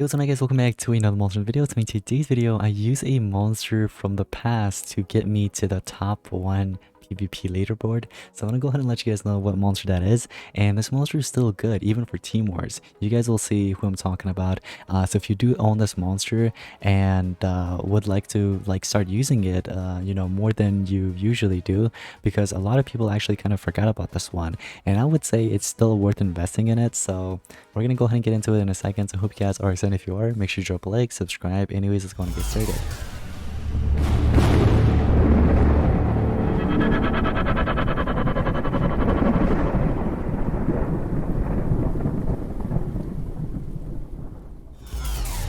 Hey, what's up guys, welcome back to another monster video. So in today's video, I use a monster from the past to get me to the top 1 PvP leaderboard. So I'm gonna go ahead and let you guys know what monster that is. And this monster is still good, even for Team Wars. You guys will see who I'm talking about. So if you do own this monster and would like to start using it, more than you usually do, because a lot of people actually kind of forgot about this one. And I would say it's still worth investing in it. So we're gonna go ahead and get into it in a second. So I hope you guys are excited. If you are, make sure you drop a like, subscribe. Anyways, let's go and get started.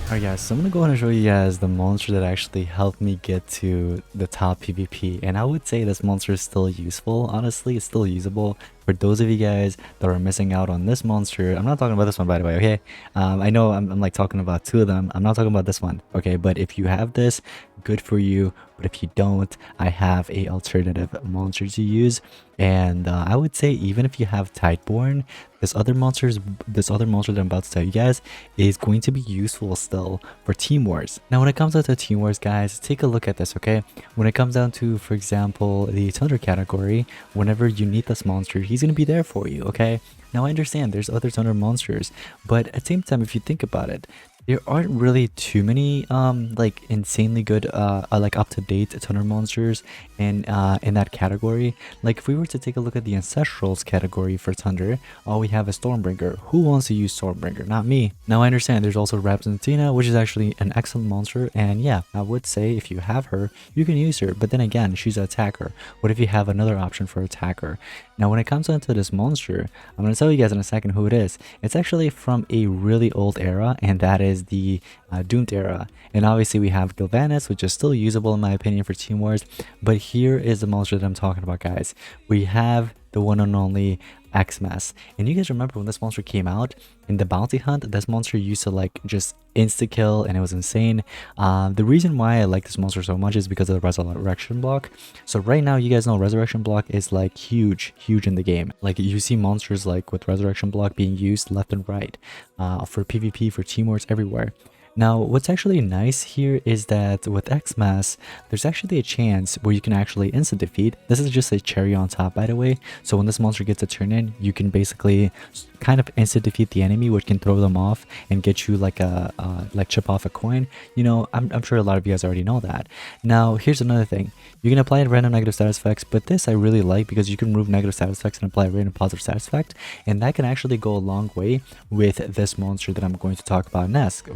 Alright guys, so I'm gonna go ahead and show you guys the monster that actually helped me get to the top PvP, and I would say this monster is still useful. Honestly, it's still usable. For those of you guys that are missing out on this monster, I'm not talking about this one by the way, okay? I know I'm like talking about two of them. I'm not talking about this one, okay? But if you have this, good for you. But if you don't, I have a alternative monster to use. And I would say even if you have Tideborn, this other monster that I'm about to tell you guys is going to be useful still for Team Wars. Now when it comes down to Team Wars, guys, take a look at this, okay? When it comes down to, for example, the Thunder category, whenever you need this monster, he's going to be there for you, okay? Now I understand there's other Thunder monsters, but at the same time, if you think about it, there aren't really too many like insanely good like up-to-date Thunder monsters in that category. Like if we were to take a look at the Ancestrals category for Thunder, all we have is Stormbringer. Who wants to use Stormbringer? Not me. Now I understand there's also Rapsentina, which is actually an excellent monster, and yeah, I would say if you have her, you can use her, but then again, she's an attacker. What if you have another option for attacker? Now when it comes down to this monster, I'm going to tell you guys in a second who it is. It's actually from a really old era, and that is the Doomed era. And obviously we have Galvanus, which is still usable in my opinion for Team Wars. But here is the monster that I'm talking about, guys. We have the one and only Xmas. And you guys remember when this monster came out in the bounty hunt, this monster used to like just insta kill, and it was insane. The reason why I like this monster so much is because of the resurrection block. So right now you guys know resurrection block is like huge in the game. Like you see monsters like with resurrection block being used left and right for PvP, for Team Wars, everywhere. Now, what's actually nice here is that with Xmas, there's actually a chance where you can actually instant defeat. This is just a cherry on top, by the way. So when this monster gets a turn in, you can basically kind of instant defeat the enemy, which can throw them off and get you like a like chip off a coin. You know, I'm sure a lot of you guys already know that. Now, here's another thing. You can apply random negative status effects, but this I really like because you can remove negative status effects and apply random positive status effect, and that can actually go a long way with this monster that I'm going to talk about next,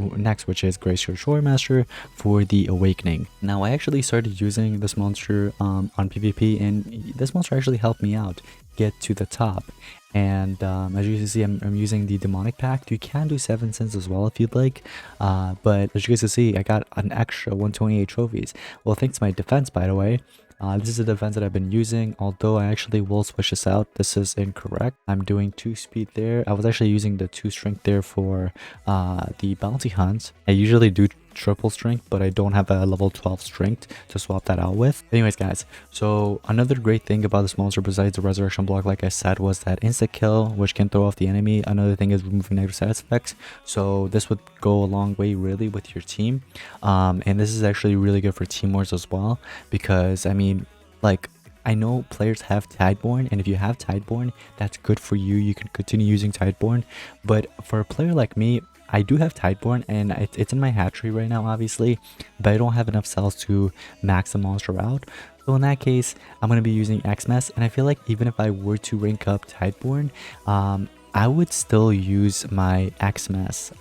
which is Glacier Shoremaster for the Awakening. Now I actually started using this monster on PvP, and this monster actually helped me out get to the top. And as you can see, I'm using the demonic pact. You can do 7 cents as well if you'd like, but as you guys can see, I got an extra 128 trophies. Well, thanks to my defense, by the way. This is the defense that I've been using, although I actually will switch this out. This is incorrect. I'm doing 2 speed there. I was actually using the 2 strength there for the bounty hunt. I usually do triple strength, but I don't have a level 12 strength to swap that out with. Anyways, guys, so another great thing about this monster besides the resurrection block, like I said, was that insta kill, which can throw off the enemy. Another thing is removing negative status effects, so this would go a long way really with your team. And this is actually really good for Team Wars as well, because I mean, like, I know players have Tideborn, and if you have Tideborn, that's good for you. You can continue using Tideborn. But for a player like me, I do have Tideborn, and it's in my hatchery right now, obviously, but I don't have enough cells to max the monster out. So in that case, I'm going to be using Xmas, and I feel like even if I were to rank up Tideborn, I would still use my Xmas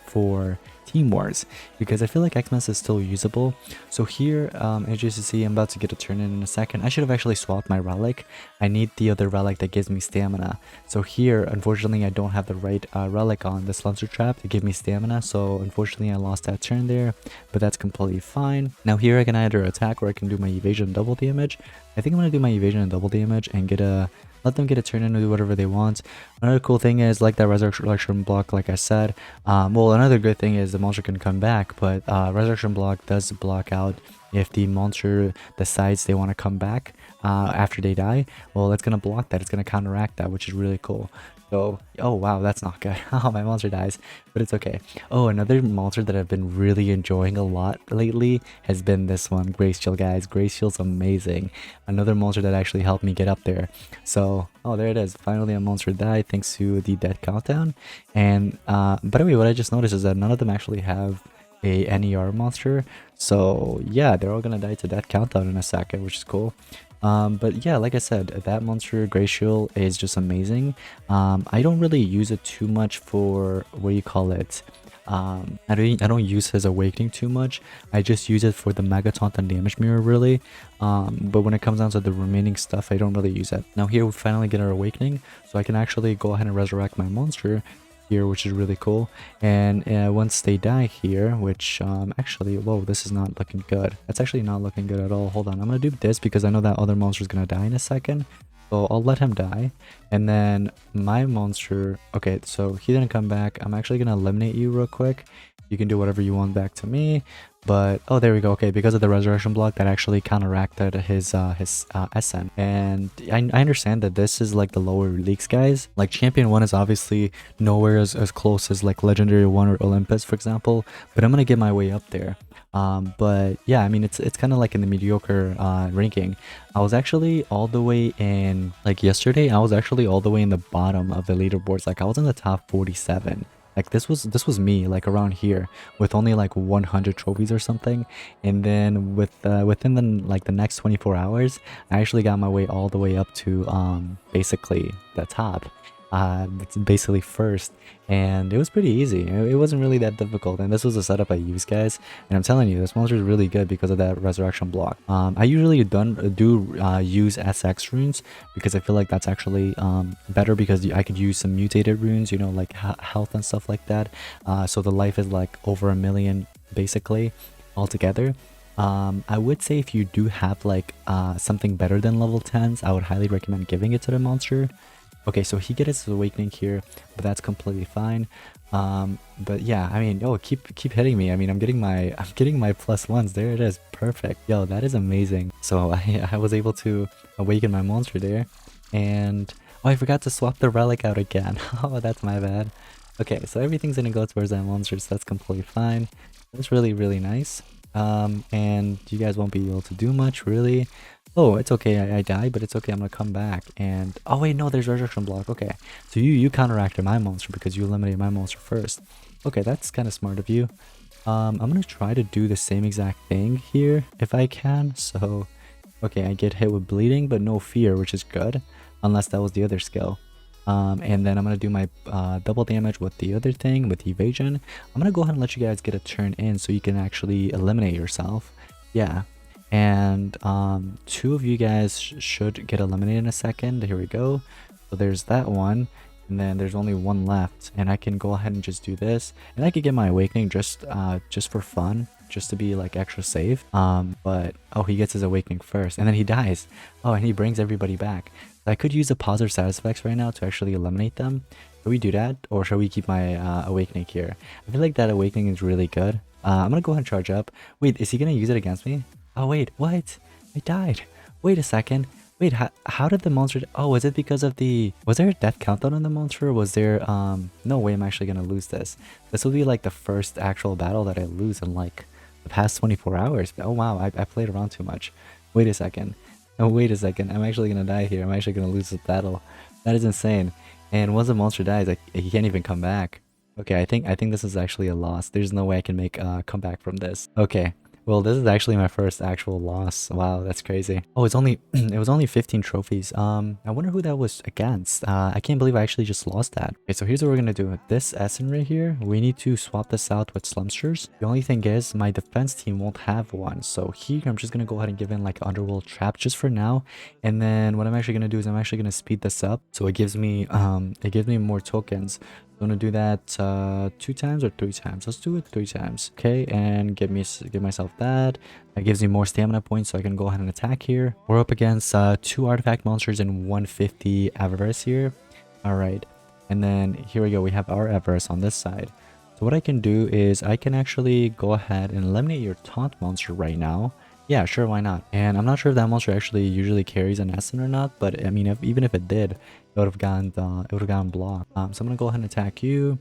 for Team Wars, because I feel like Xmas is still usable. So here, as you see, I'm about to get a turn in a second. I should have actually swapped my relic. I need the other relic that gives me stamina. So here, unfortunately, I don't have the right relic on the Slunter Trap to give me stamina, so unfortunately I lost that turn there, but that's completely fine. Now here I can either attack or I can do my evasion and double damage. I think I'm going to do my evasion and double damage and let them get a turn in and do whatever they want. Another cool thing is, like that resurrection block, like I said, well, another good thing is the monster can come back, but resurrection block does block out if the monster decides they want to come back after they die. Well, it's going to block that. It's going to counteract that, which is really cool. So, oh wow, that's not good. Oh, my monster dies, but it's okay. Oh, another monster that I've been really enjoying a lot lately has been this one, Grace Shield, guys. Grace Shield's amazing. Another monster that actually helped me get up there. So, oh, there it is. Finally, a monster died thanks to the death countdown. And by the way, what I just noticed is that none of them actually have a NER monster. So yeah, they're all gonna die to death countdown in a second, which is cool. But yeah, like I said, that monster Glacial is just amazing. I don't really use it too much for, what do you call it? I don't use his awakening too much. I just use it for the mega taunt and damage mirror really. But when it comes down to the remaining stuff, I don't really use it. Now here we finally get our awakening, so I can actually go ahead and resurrect my monster here, which is really cool. And once they die here, which actually, whoa, this is not looking good. That's actually not looking good at all. Hold on, I'm gonna do this because I know that other monster is gonna die in a second, so I'll let him die. And then my monster, okay, so he didn't come back. I'm actually gonna eliminate you real quick. You can do whatever you want back to me, but oh, there we go. Okay, because of the resurrection block, that actually counteracted his SN. And I understand that this is like the lower leagues, guys. Like champion 1 is obviously nowhere as close as like legendary 1 or Olympus, for example, but I'm gonna get my way up there. But yeah, I mean, it's kind of like in the mediocre ranking. I was actually all the way in, like yesterday, I was actually all the way in the bottom of the leaderboards. Like I was in the top 47. Like this was me, like around here with only like 100 trophies or something. And then within the next 24 hours, I actually got my way all the way up to basically the top. It's basically first, and it was pretty easy. It wasn't really that difficult, and this was a setup I used, guys. And I'm telling you, this monster is really good because of that resurrection block. I usually do use SX runes because I feel like that's actually better because I could use some mutated runes, you know, like health and stuff like that. So the life is like over 1 million basically altogether. I would say if you do have like something better than level 10s, I would highly recommend giving it to the monster. Okay, so he gets his awakening here, but that's completely fine. But yeah, I mean, yo, keep hitting me. I mean, I'm getting my +1s. There it is, perfect. Yo, that is amazing. So I was able to awaken my monster there, and oh, I forgot to swap the relic out again. Oh, that's my bad. Okay, so everything's gonna go towards that monster, so that's completely fine. That's really nice. And you guys won't be able to do much really. Oh, it's okay. I died, but it's okay. I'm gonna come back. And oh wait, no, there's resurrection block. Okay, so you counteracted my monster because you eliminated my monster first. Okay, that's kind of smart of you. I'm gonna try to do the same exact thing here if I can. So, okay, I get hit with bleeding, but no fear, which is good, unless that was the other skill. And then I'm gonna do my double damage with the other thing with evasion. I'm gonna go ahead and let you guys get a turn in so you can actually eliminate yourself. Yeah. And 2 of you guys should get eliminated in a second. Here we go. So there's that one, and then there's only 1 left, and I can go ahead and just do this, and I could get my awakening just for fun, just to be like extra safe. But oh, he gets his awakening first, and then he dies. Oh, and he brings everybody back. So I could use the positive status effects right now to actually eliminate them. Should we do that, or shall we keep my awakening here? I feel like that awakening is really good. I'm gonna go ahead and charge up. Wait, is he gonna use it against me? Oh wait, what? I died. Wait a second. Wait, how did the monster... Oh, was it because of the... Was there a death countdown on the monster? Or was there... No way I'm actually gonna lose this. This will be like the first actual battle that I lose in like the past 24 hours. Oh wow, I played around too much. Wait a second. Oh, wait a second. I'm actually gonna die here. I'm actually gonna lose this battle. That is insane. And once the monster dies, like, he can't even come back. Okay, I think this is actually a loss. There's no way I can make a comeback from this. Okay. Well, this is actually my first actual loss. Wow, that's crazy. Oh, it's only it was only 15 trophies. I wonder who that was against. I can't believe I actually just lost that. Okay, so here's what we're gonna do. This Essen right here, we need to swap this out with Slumsters. The only thing is my defense team won't have one. So here I'm just gonna go ahead and give in like Underworld Trap just for now. And then what I'm actually gonna do is I'm actually gonna speed this up. So it gives me more tokens. I'm gonna do that 2 times or 3 times. Let's do it 3 times. Okay, and give myself that. That gives me more stamina points, so I can go ahead and attack here. We're up against 2 artifact monsters and 150 Avarice here. All right, and then here we go. We have our Avarice on this side. So what I can do is I can actually go ahead and eliminate your taunt monster right now. Yeah, sure, why not? And I'm not sure if that monster actually usually carries an Essen or not, but I mean, even if it did, it would have gone blocked. So I'm gonna go ahead and attack you.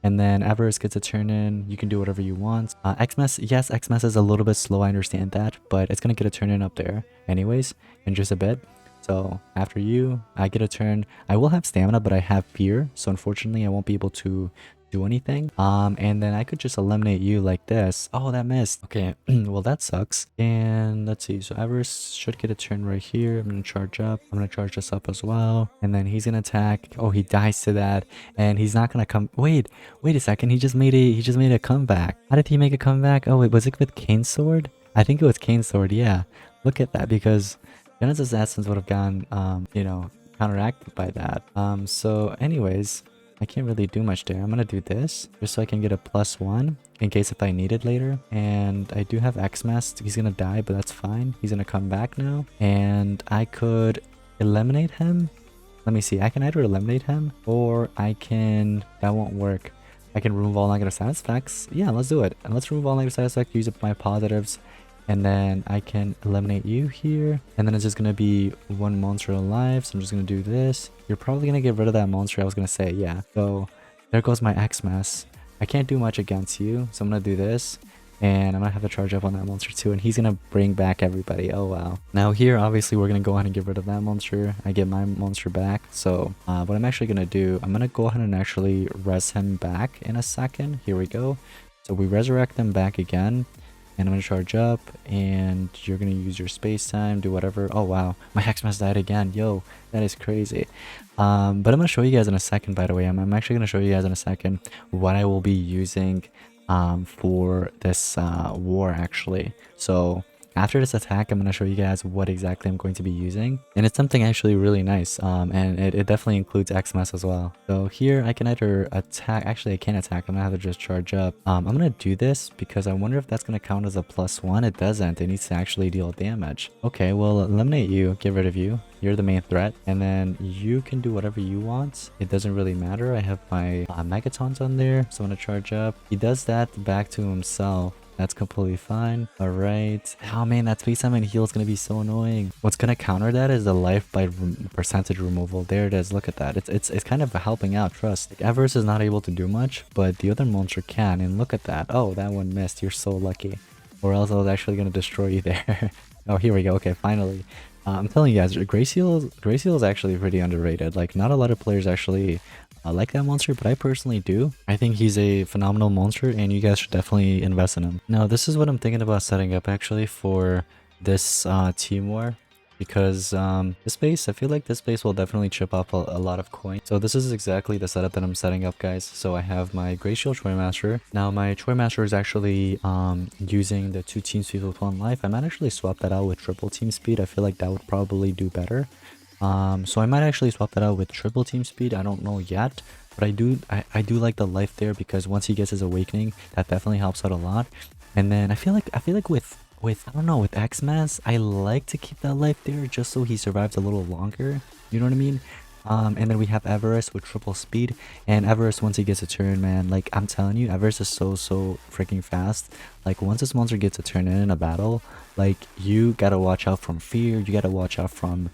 And then Avarice gets a turn in. You can do whatever you want. Xmas, yes, Xmas is a little bit slow. I understand that, but it's gonna get a turn in up there, anyways, in just a bit. So after you, I get a turn. I will have stamina, but I have fear, so unfortunately, I won't be able to do anything. And then I could just eliminate you like this. Oh, that missed. Okay, well that sucks. And let's see. So Avarice should get a turn right here. I'm gonna charge up. I'm gonna charge this up as well. And then he's gonna attack. Oh, he dies to that, and he's not gonna come. Wait a second. He just made a comeback. How did he make a comeback? Oh wait, was it with Kane's sword? I think it was Kane's sword. Yeah. Look at that, because Jenna's assassins would have gone, counteracted by that. So anyways, I can't really do much there. I'm gonna do this just so I can get a +1 in case if I need it later. And I do have Xmas. He's gonna die, but that's fine. He's gonna come back now, and I could eliminate him. Let me see. I can either eliminate him or I can. That won't work. I can remove all negative side effects. Yeah, let's do it. And let's remove all negative side effects. Use up my positives. And then I can eliminate you here. And then it's just going to be one monster alive. So I'm just going to do this. You're probably going to get rid of that monster. I was going to say, yeah. So there goes my Xmas. I can't do much against you. So I'm going to do this. And I'm going to have to charge up on that monster too. And he's going to bring back everybody. Oh, wow. Now here, obviously, we're going to go ahead and get rid of that monster. I get my monster back. So what I'm actually going to do, I'm going to go ahead and actually res him back in a second. Here we go. So we resurrect them back again. And I'm going to charge up, and you're going to use your space time, do whatever. Oh, wow. My Xmas died again. Yo, that is crazy. But I'm going to show you guys in a second, by the way. I'm actually going to show you guys in a second what I will be using for this war, actually. So after this attack, I'm going to show you guys what exactly I'm going to be using. And it's something actually really nice. And it definitely includes Xmas as well. So here I can either attack. Actually, I can't attack. I'm going to have to just charge up. I'm going to do this because I wonder if that's going to count as a +1. It doesn't. It needs to actually deal damage. Okay, well, eliminate you. Get rid of you. You're the main threat. And then you can do whatever you want. It doesn't really matter. I have my Megatons on there. So I'm going to charge up. He does that back to himself. That's completely fine. All right. Oh man, that space time and heal is going to be so annoying. What's going to counter that is the life by percentage removal. There it is. Look at that. It's kind of helping out. Trust. Like, Everest is not able to do much, but the other monster can. And look at that. Oh, that one missed. You're so lucky. Or else I was actually going to destroy you there. Oh, here we go. Okay, finally. I'm telling you guys, Graceal is actually pretty underrated. Like, not a lot of players actually like that monster, but I personally do. I think he's a phenomenal monster, and you guys should definitely invest in him. Now, this is what I'm thinking about setting up actually for this team war. Because this base, I feel like this base will definitely chip off a lot of coins. So this is exactly the setup that I'm setting up, guys. So I have my Glacial Troy Master. Now my Troy Master is actually using the 2 team speed with 1 life. I might actually swap that out with triple team speed. I feel like that would probably do better. So I might actually swap that out with triple team speed. I don't know yet. But I do like the life there, because once he gets his awakening, that definitely helps out a lot. And then I feel like with I don't know, with Xmas, I like to keep that life there just so he survives a little longer. You know what I mean? And then we have Everest with triple speed. And Everest, once he gets a turn, man, like I'm telling you, Everest is so freaking fast. Like once this monster gets a turn in a battle, like you gotta watch out from fear. You gotta watch out from,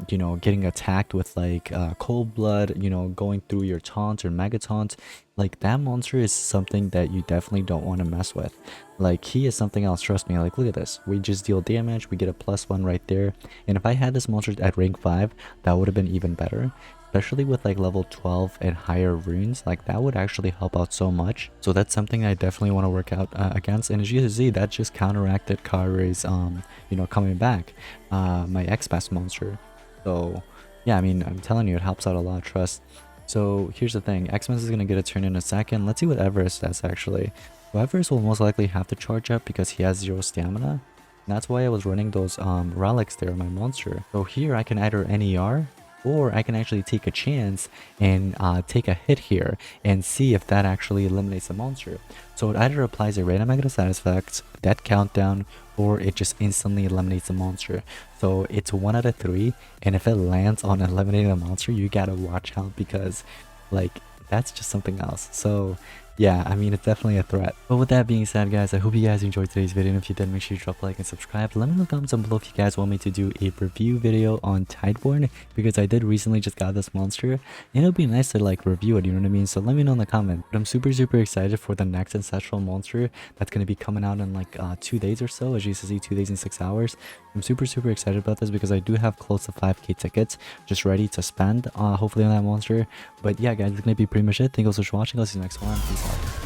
you know, getting attacked with like cold blood. You know, going through your taunt or mega taunt. Like that monster is something that you definitely don't want to mess with. Like he is something else, trust me. Like look at this, we just deal damage, we get a +1 right there. And if I had this monster at rank 5, that would have been even better, especially with like level 12 and higher runes. Like that would actually help out so much. So that's something I definitely want to work out against. And as you can see, that just counteracted Kare's you know, coming back, my X-Pass monster. So yeah, I mean, I'm telling you, it helps out a lot, trust. So here's the thing, Xmas is going to get a turn in a second. Let's see what Everest does actually. So Everest will most likely have to charge up because he has 0 stamina. And that's why I was running those relics there on my monster. So here I can either NER, or I can actually take a chance and take a hit here and see if that actually eliminates the monster. So it either applies a random negative side effect, death countdown, or it just instantly eliminates the monster. So it's 1 out of 3, and if it lands on eliminating a monster, you gotta watch out, because like that's just something else. So yeah, I mean, it's definitely a threat. But with that being said, guys, I hope you guys enjoyed today's video, and if you did, make sure you drop a like and subscribe. Let me know in the comments down below if you guys want me to do a review video on Tideborn, because I did recently just got this monster, and it'll be nice to like review it, you know what I mean? So let me know in the comment. But I'm super excited for the next ancestral monster that's going to be coming out in like 2 days or so. As you can see, 2 days and 6 hours. I'm super excited about this because I do have close to 5k tickets just ready to spend hopefully on that monster. But yeah, guys, it's gonna be pretty much it. Thank you so much for watching. I'll see you next one. Peace out.